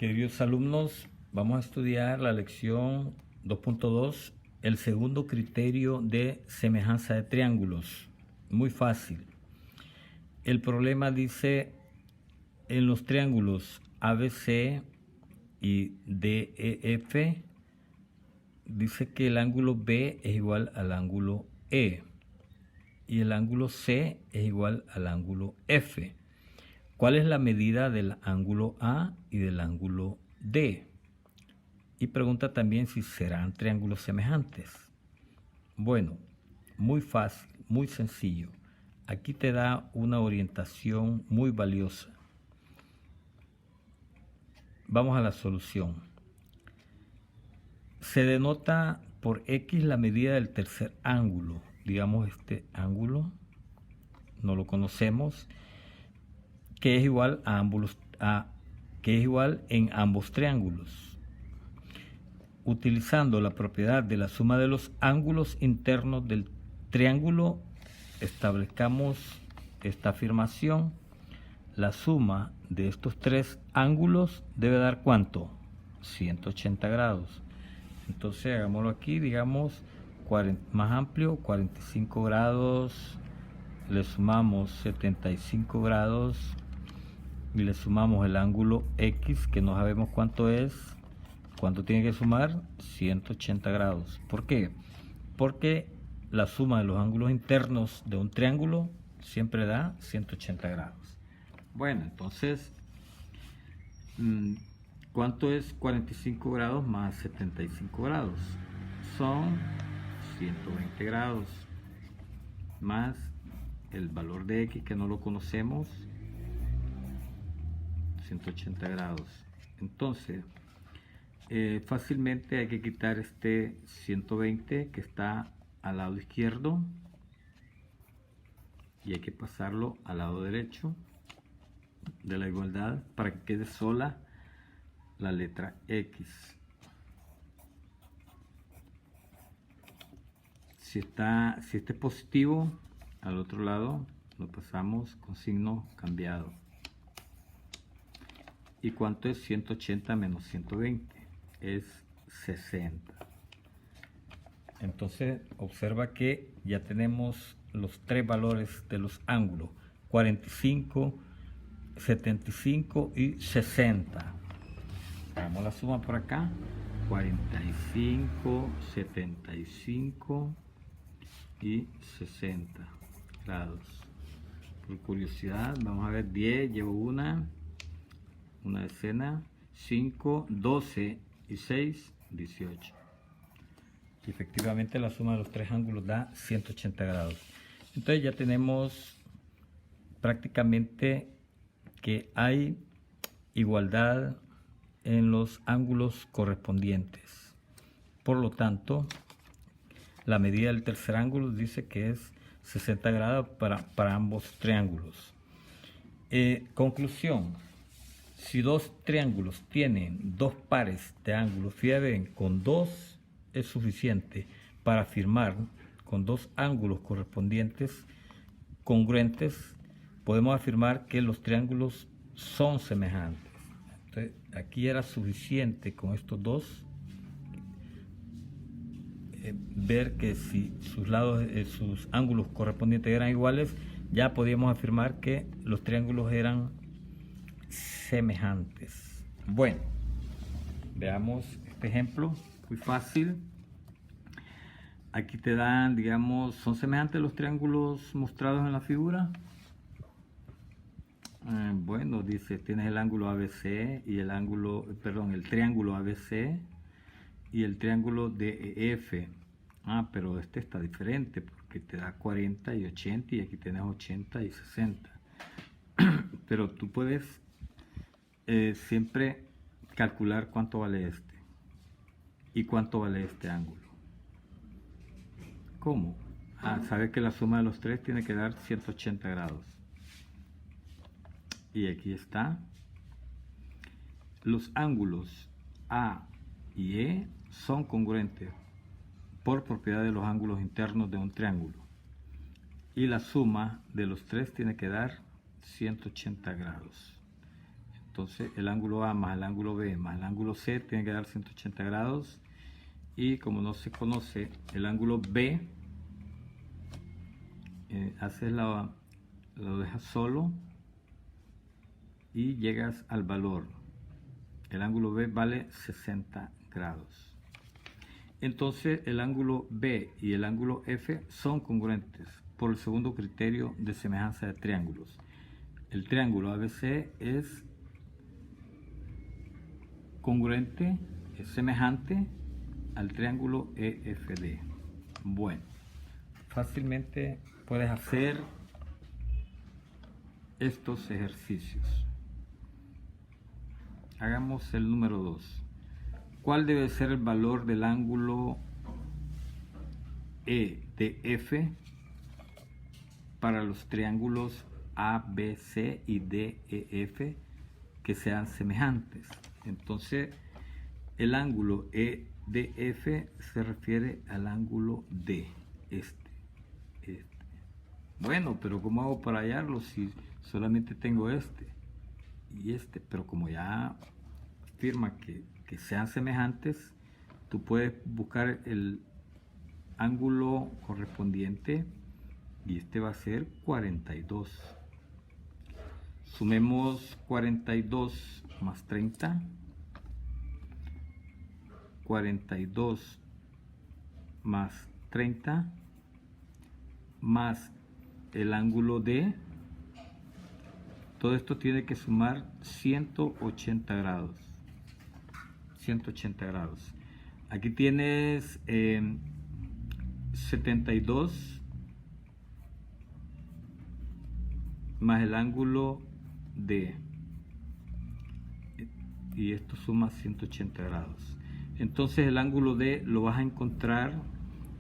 Queridos alumnos, vamos a estudiar la lección 2.2, el segundo criterio de semejanza de triángulos. Muy fácil. El problema dice, en los triángulos ABC y DEF, dice que el ángulo B es igual al ángulo E y el ángulo C es igual al ángulo F. ¿Cuál es la medida del ángulo A y del ángulo D? Y pregunta también si serán triángulos semejantes. Bueno, muy fácil, muy sencillo. Aquí te da una orientación muy valiosa. Vamos a la solución. Se denota por X la medida del tercer ángulo. Digamos este ángulo, no lo conocemos, que es igual en ambos triángulos. Utilizando la propiedad de la suma de los ángulos internos del triángulo, establezcamos esta afirmación. La suma de estos tres ángulos debe dar ¿cuánto? 180 grados. Entonces hagámoslo aquí, digamos, más amplio, 45 grados, le sumamos 75 grados y le sumamos el ángulo X, que no sabemos cuánto es. ¿Cuánto tiene que sumar? 180 grados. ¿Por qué? Porque la suma de los ángulos internos de un triángulo siempre da 180 grados. Bueno, entonces, ¿cuánto es 45 grados más 75 grados? Son 120 grados más el valor de X, que no lo conocemos, 180 grados. Entonces, fácilmente hay que quitar este 120 que está al lado izquierdo y hay que pasarlo al lado derecho de la igualdad para que quede sola la letra X. Si este es positivo, al otro lado lo pasamos con signo cambiado. ¿Y cuánto es 180 menos 120? Es 60. Entonces observa que ya tenemos los tres valores de los ángulos: 45, 75 y 60. Hagamos la suma por acá: 45, 75 y 60 grados. Por curiosidad, vamos a ver: 10, llevo una decena, 5, 12 y 6, 18. Y efectivamente la suma de los tres ángulos da 180 grados. Entonces ya tenemos prácticamente que hay igualdad en los ángulos correspondientes. Por lo tanto, la medida del tercer ángulo dice que es 60 grados para ambos triángulos. Conclusión: si dos triángulos tienen dos pares de ángulos, fíjate bien, con dos es suficiente para afirmar, con dos ángulos correspondientes congruentes, podemos afirmar que los triángulos son semejantes. Entonces, aquí era suficiente con estos dos ver que si sus lados, sus ángulos correspondientes eran iguales, ya podíamos afirmar que los triángulos eran semejantes. Bueno, veamos este ejemplo, muy fácil. Aquí te dan, digamos, ¿son semejantes los triángulos mostrados en la figura? Bueno, dice, tienes el ángulo ABC y el triángulo ABC y el triángulo DEF. Pero este está diferente porque te da 40 y 80 y aquí tienes 80 y 60. Pero tú puedes siempre calcular cuánto vale este y cuánto vale este ángulo. ¿Cómo? Sabes que la suma de los tres tiene que dar 180 grados. Y aquí está. Los ángulos A y E son congruentes por propiedad de los ángulos internos de un triángulo. Y la suma de los tres tiene que dar 180 grados. Entonces el ángulo A más el ángulo B más el ángulo C tiene que dar 180 grados. Y como no se conoce el ángulo B, lo dejas solo y llegas al valor. El ángulo B vale 60 grados. Entonces el ángulo B y el ángulo F son congruentes por el segundo criterio de semejanza de triángulos. El triángulo ABC es congruente, es semejante al triángulo EFD. Bueno, fácilmente puedes hacer estos ejercicios. Hagamos el número 2. ¿Cuál debe ser el valor del ángulo EDF para los triángulos ABC y DEF que sean semejantes? Entonces, el ángulo EDF se refiere al ángulo D, este. Bueno, pero ¿cómo hago para hallarlo si solamente tengo este y este? Pero como ya afirma que sean semejantes, tú puedes buscar el ángulo correspondiente y este va a ser 42. Sumemos 42 más 30. 42 más 30 más el ángulo D. Todo esto tiene que sumar 180 grados. 180 grados. Aquí tienes 72 más el ángulo D. Y esto suma 180 grados. Entonces el ángulo D lo vas a encontrar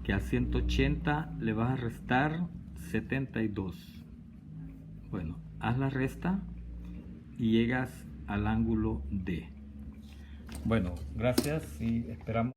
que a 180 le vas a restar 72. Bueno, haz la resta y llegas al ángulo D. Bueno, gracias y esperamos.